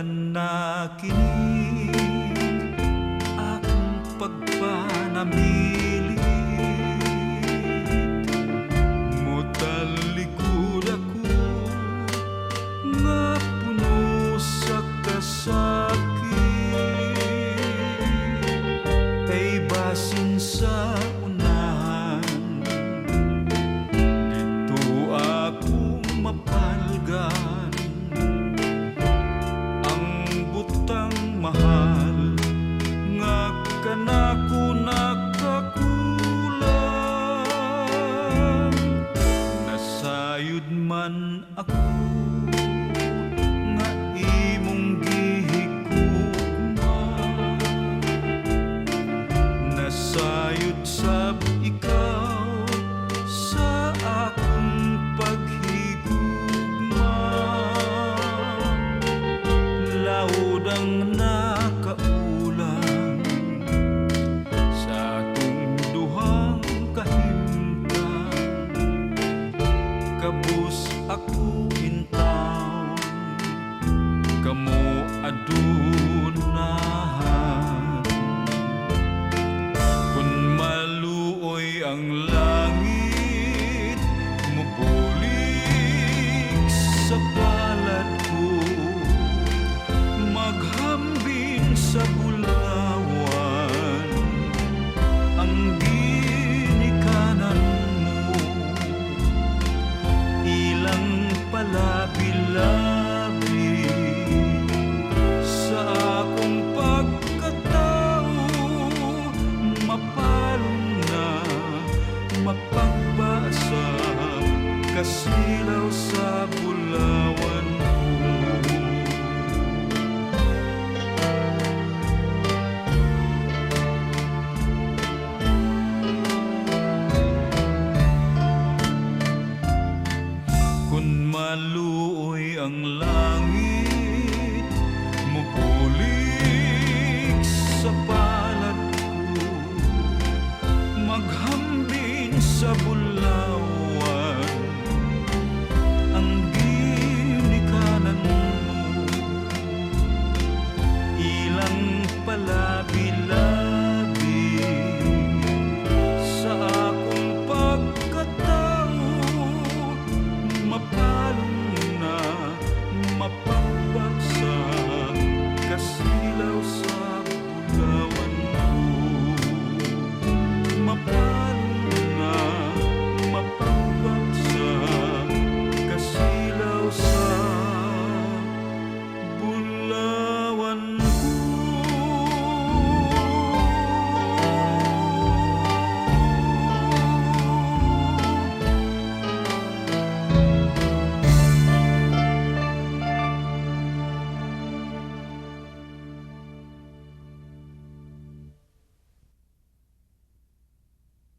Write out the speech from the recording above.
na kini akong pagpanamilit. Mutalikod ako nga puno sa kasakit, kay basin sa unahan dito ako mapalgan. Ang butang mahal nga kanako nakakulang, nasayod man ako nga imong gihigugma. Nasayod sab ikaw sa akong paghigugma. Laod ang nakaulang sa atong duhang kahimtang, kabus ako hintaw, kamo adunahan. Kung maluoy ang langit, mubulig sa palad ko, maghambing sa bulawan ang ginikanan mo. Ilang palabi-labi sa akong pagkatao, mapalong na mapagbasa kasilaw sa bulawan mo. Kung maluoy ang langit,